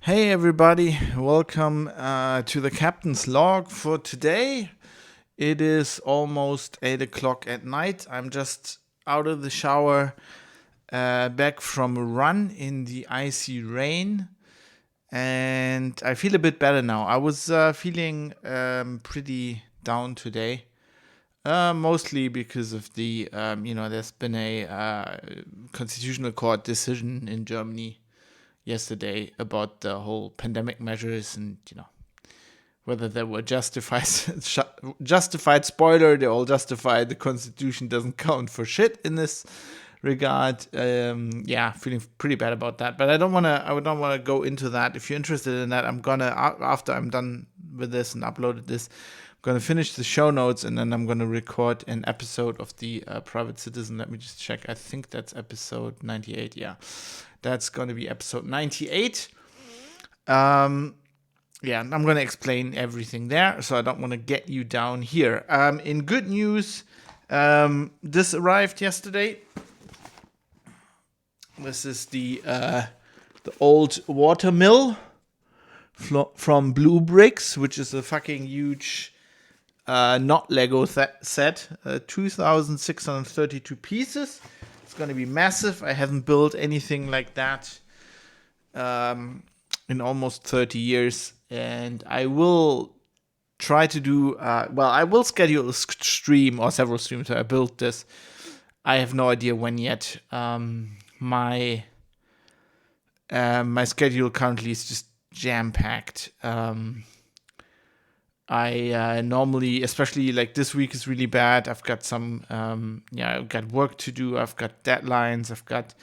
Hey everybody, welcome to the Captain's Log for today. It is almost 8 o'clock at night. I'm just out of the shower, back from a run in the icy rain, and I feel a bit better now. I was feeling pretty down today, mostly because of there's been a constitutional court decision in Germany yesterday about the whole pandemic measures and whether they were justified. Justified, spoiler, they're all justified. The constitution doesn't count for shit in this regard. Feeling pretty bad about that, but I don't want to go into that. If you're interested in that, I'm gonna, after I'm done with this and uploaded this, I'm gonna finish the show notes, and then I'm gonna record an episode of the Private Citizen. Let me just check. I think that's episode 98. Yeah, that's going to be episode 98. I'm going to explain everything there, so I don't want to get you down here. In good news, this arrived yesterday. This is the old water mill from BlueBrixx, which is a fucking huge not Lego set. 2,632 pieces. It's going to be massive. I haven't built anything like that in almost 30 years. And I will try to do, I will schedule a stream or several streams where I build this. I have no idea when yet. My schedule currently is just jam-packed. I normally, especially like this week is really bad. I've got I've got work to do. I've got deadlines. I've got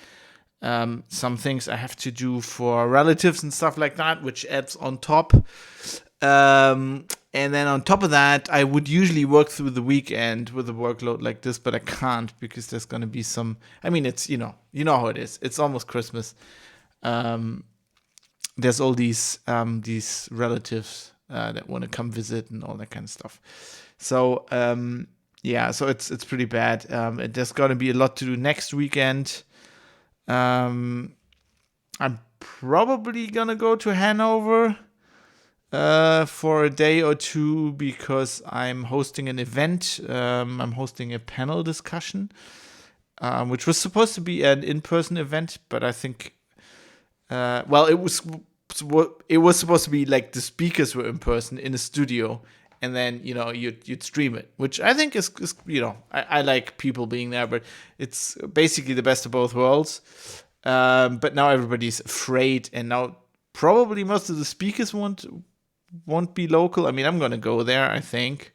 some things I have to do for relatives and stuff like that, which adds on top. And then on top of that, I would usually work through the weekend with a workload like this, but I can't because there's going to be some, it's, you know how it is. It's almost Christmas. There's all these relatives that want to come visit and all that kind of stuff. So so it's pretty bad. There's going to be a lot to do next weekend. I'm probably gonna go to Hanover for a day or two because I'm hosting an event. I'm hosting a panel discussion, which was supposed to be an in-person event, but I think it was supposed to be like the speakers were in person in a studio, and then you'd stream it, which I think is I like people being there, but it's basically the best of both worlds. But now everybody's afraid, and now probably most of the speakers won't be local. I'm gonna go there, I think,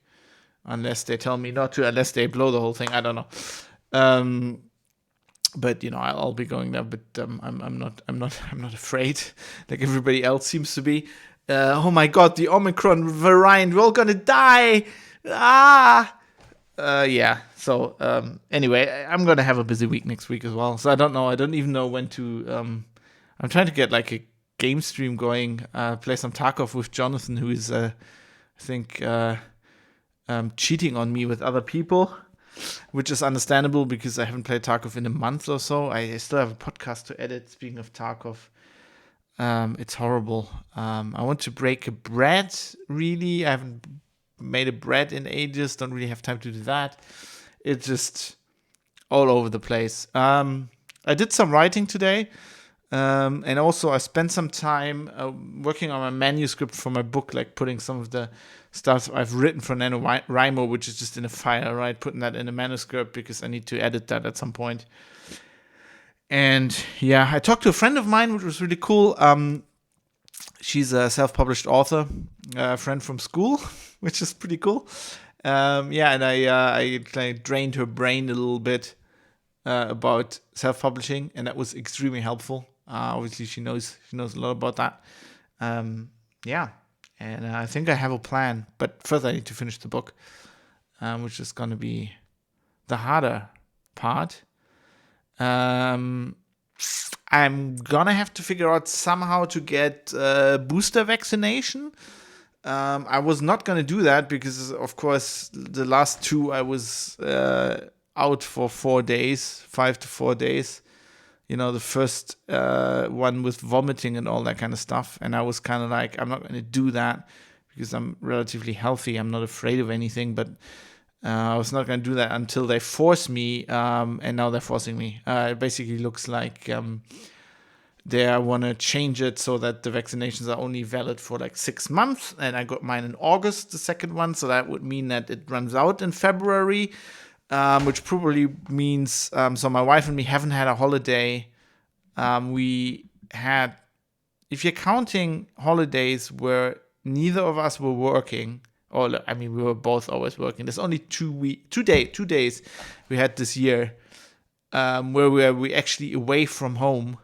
unless they tell me not to, unless they blow the whole thing. I don't know. But I'll be going there. But I'm not afraid like everybody else seems to be. Oh my God, the Omicron variant, we're all gonna die. So anyway, I'm gonna have a busy week next week as well. So I don't know. I don't even know when to. I'm trying to get like a game stream going. Play some Tarkov with Jonathan, who is I think cheating on me with other people, which is understandable because I haven't played Tarkov in a month or so. I still have a podcast to edit. Speaking of Tarkov, it's horrible. I want to break a bread. Really, I haven't made a bread in ages. Don't really have time to do that. It's just all over the place. I did some writing today, and also I spent some time working on my manuscript for my book, like putting some of the stuff I've written for NaNoWriMo, which is just in a file, right? Putting that in a manuscript because I need to edit that at some point. And yeah, I talked to a friend of mine, which was really cool. She's a self-published author, a friend from school, which is pretty cool. And I drained her brain a little bit about self-publishing, and that was extremely helpful. Obviously, she knows a lot about that. And I think I have a plan, but first I need to finish the book, which is going to be the harder part. I'm gonna have to figure out somehow to get booster vaccination. I was not gonna do that because, of course, the last two I was out for 4 days, 5 to 4 days, the first one with vomiting and all that kind of stuff. And I was kind of like, I'm not going to do that because I'm relatively healthy. I'm not afraid of anything, but I was not going to do that until they force me. And now they're forcing me. It basically looks like they want to change it so that the vaccinations are only valid for like 6 months. And I got mine in August, the second one. So that would mean that it runs out in February, which probably means, so my wife and me haven't had a holiday. We had, if you're counting holidays where neither of us were working, we were both always working. There's only 2 days we had this year where we actually away from home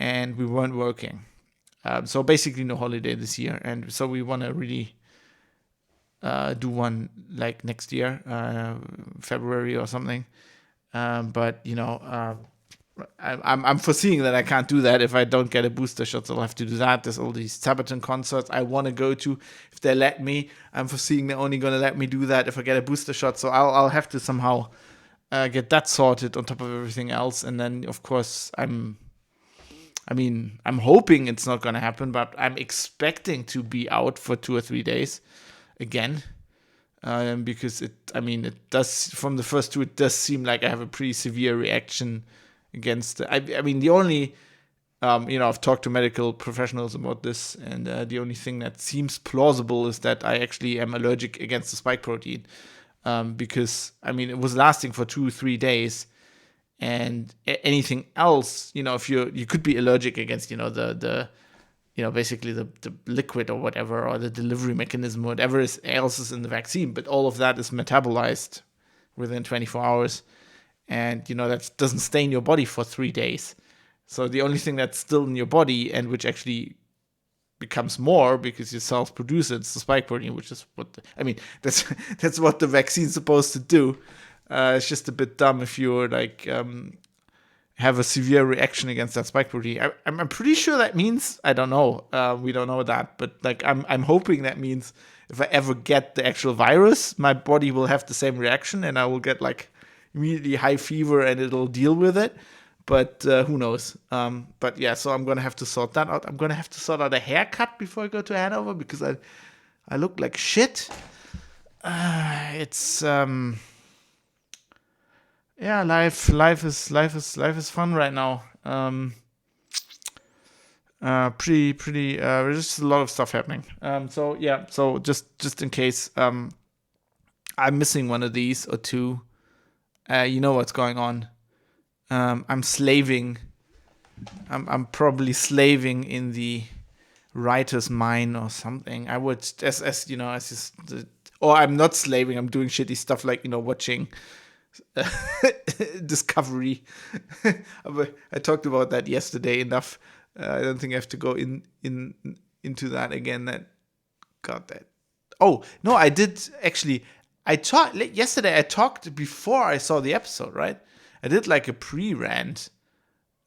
and we weren't working. So basically no holiday this year. And so we want to really do one like next year, February or something. But I'm foreseeing that I can't do that if I don't get a booster shot. So I'll have to do that. There's all these Sabaton concerts I want to go to. If they let me, I'm foreseeing they're only going to let me do that if I get a booster shot. So I'll have to somehow get that sorted on top of everything else. And then, of course, I'm hoping it's not going to happen, but I'm expecting to be out for 2 or 3 days again. Because it does, from the first two, it does seem like I have a pretty severe reaction against the only I've talked to medical professionals about this, and the only thing that seems plausible is that I actually am allergic against the spike protein, because it was lasting for 2-3 days, and anything else, if you could be allergic against basically the liquid or whatever, or the delivery mechanism, whatever else is in the vaccine, but all of that is metabolized within 24 hours. And, that doesn't stay in your body for 3 days. So the only thing that's still in your body and which actually becomes more because your cells produce it is the spike protein, which is that's what the vaccine's supposed to do. It's just a bit dumb if you're like have a severe reaction against that spike protein. I'm pretty sure that means, I don't know, we don't know that, but like I'm hoping that means if I ever get the actual virus, my body will have the same reaction and I will get like immediately high fever and it'll deal with it. But who knows? But yeah, so I'm gonna have to sort that out. I'm gonna have to sort out a haircut before I go to Hanover because I look like shit. It's yeah, life is fun right now. Pretty. There's just a lot of stuff happening. So yeah. So just in case I'm missing one of these or two, you know what's going on. I'm slaving. I'm probably slaving in the writer's mine or something. I would or I'm not slaving. I'm doing shitty stuff like watching Discovery. I talked about that yesterday enough. I don't think I have to go into that again. Oh no, I did actually. Yesterday. I talked before I saw the episode. Right, I did like a pre-rant.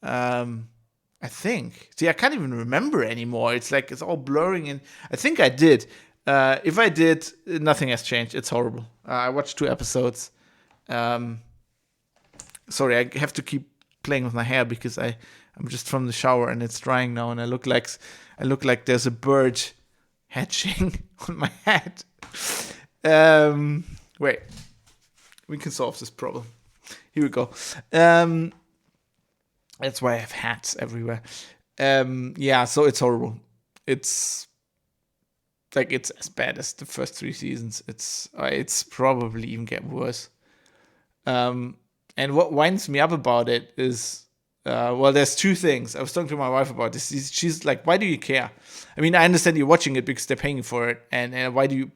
I think. See, I can't even remember anymore. It's like it's all blurring, and I think I did. If I did, nothing has changed. It's horrible. I watched 2 episodes. Sorry, I have to keep playing with my hair because I'm just from the shower and it's drying now, and I look like there's a bird hatching on my head. Wait, we can solve this problem. Here we go. That's why I have hats everywhere. Yeah, so it's horrible. It's like it's as bad as the first 3 seasons. It's probably even get worse. And what winds me up about it is, there's 2 things. I was talking to my wife about this. She's like, "Why do you care?" I mean, I understand you're watching it because they're paying for it, and why do you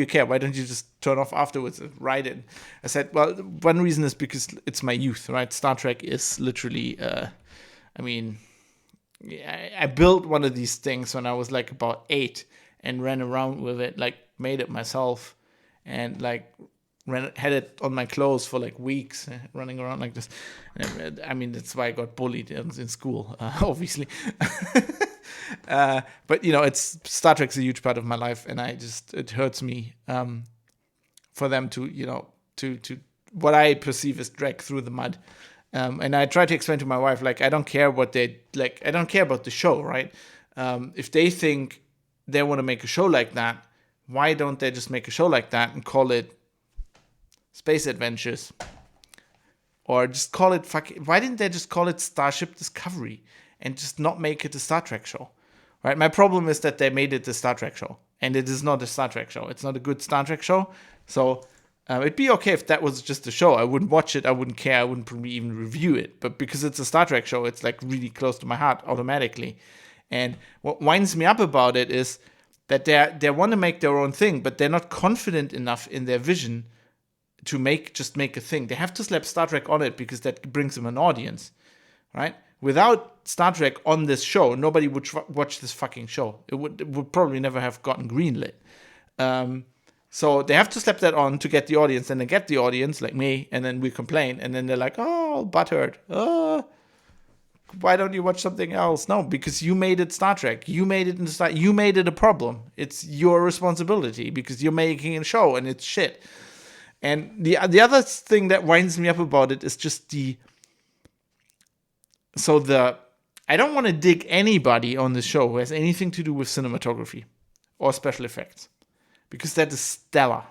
care? Why don't you just turn off afterwards and write it? I said, well, one reason is because it's my youth, right? Star Trek is literally, I built one of these things when I was like about 8 and ran around with it, like made it myself, and like had it on my clothes for like weeks, running around like this. I mean, that's why I got bullied in school, obviously. But it's Star Trek's a huge part of my life, and it hurts me for them to to what I perceive as drag through the mud. And I try to explain to my wife, like, I don't care what they like. I don't care about the show, right? If they think they want to make a show like that, why don't they just make a show like that and call it Space Adventures? Or just call it why didn't they just call it Starship Discovery and just not make it a Star Trek show? Right? My problem is that they made it a Star Trek show, and it is not a Star Trek show. It's not a good Star Trek show. So it'd be okay if that was just a show. I wouldn't watch it. I wouldn't care. I wouldn't probably even review it. But because it's a Star Trek show, it's like really close to my heart automatically. And what winds me up about it is that they want to make their own thing, but they're not confident enough in their vision to make a thing. They have to slap Star Trek on it because that brings them an audience, right? Without Star Trek on this show, nobody would watch this fucking show. It would probably never have gotten greenlit. So they have to slap that on to get the audience, and they get the audience, like me, and then we complain, and then they're like, oh, butthurt. Why don't you watch something else? No, because you made it Star Trek. You made it you made it a problem. It's your responsibility because you're making a show and it's shit. And the other thing that winds me up about it is just I don't want to dig anybody on this show who has anything to do with cinematography or special effects, because that is stellar.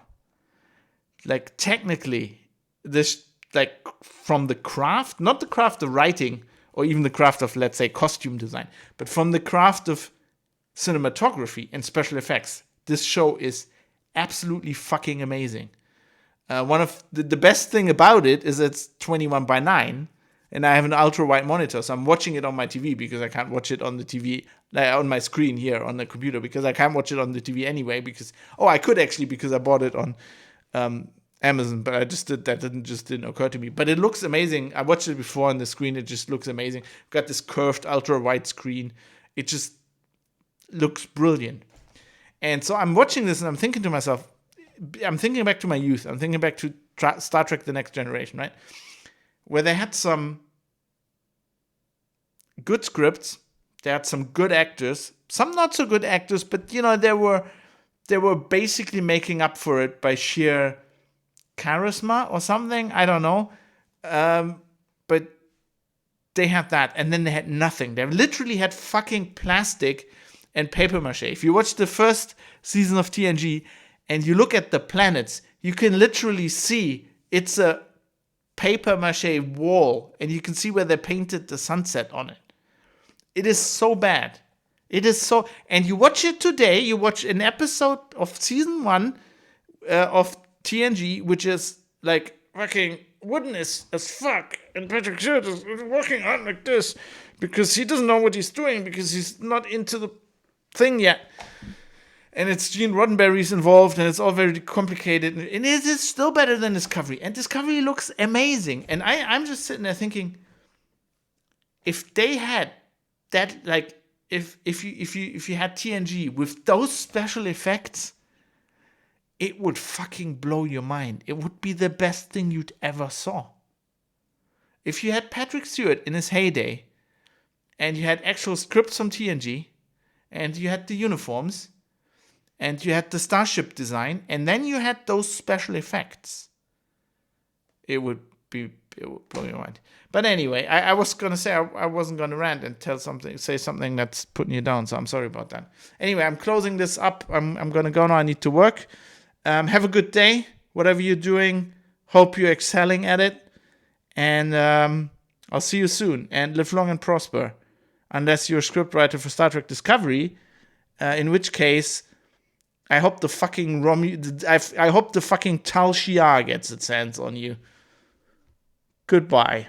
Like, technically, this, like, from the craft, not the craft of writing or even the craft of, let's say, costume design, but from the craft of cinematography and special effects, this show is absolutely fucking amazing. One of the best thing about it is it's 21:9, and I have an ultra wide monitor, so I'm watching it on my TV because I can't watch it on the TV, on my screen here on the computer, because I can't watch it on the TV anyway. Because I could actually, because I bought it on Amazon, but that didn't occur to me. But it looks amazing. I watched it before on the screen. It just looks amazing. Got this curved ultra wide screen. It just looks brilliant. And so I'm watching this and I'm thinking to myself, I'm thinking back to my youth. I'm thinking back to Star Trek: The Next Generation, right? Where they had some good scripts, they had some good actors, some not so good actors, but they were basically making up for it by sheer charisma or something. I don't know, but they had that, and then they had nothing. They literally had fucking plastic and paper mache. If you watch the first season of TNG and you look at the planets, you can literally see it's a paper mache wall, and you can see where they painted the sunset on it. It is so bad. It is so, and you watch it today, you watch an episode of season 1 of TNG, which is like fucking wooden as fuck, and Patrick Stewart is walking out like this because he doesn't know what he's doing, because he's not into the thing yet. And it's Gene Roddenberry's involved, and it's all very complicated. And it is still better than Discovery. And Discovery looks amazing. And I'm just sitting there thinking, if they had that, like, if you had TNG with those special effects, it would fucking blow your mind. It would be the best thing you'd ever saw. If you had Patrick Stewart in his heyday, and you had actual scripts from TNG, and you had the uniforms, and you had the starship design, and then you had those special effects, it would blow your mind. But anyway, I was gonna say I wasn't gonna rant and say something that's putting you down, so I'm sorry about that. Anyway, I'm closing this up. I'm gonna go now. I need to work. Have a good day, whatever you're doing. Hope you're excelling at it, and I'll see you soon. And live long and prosper, unless you're a scriptwriter for Star Trek Discovery, in which case, I hope the fucking I hope the fucking Tal Shiar gets its hands on you. Goodbye.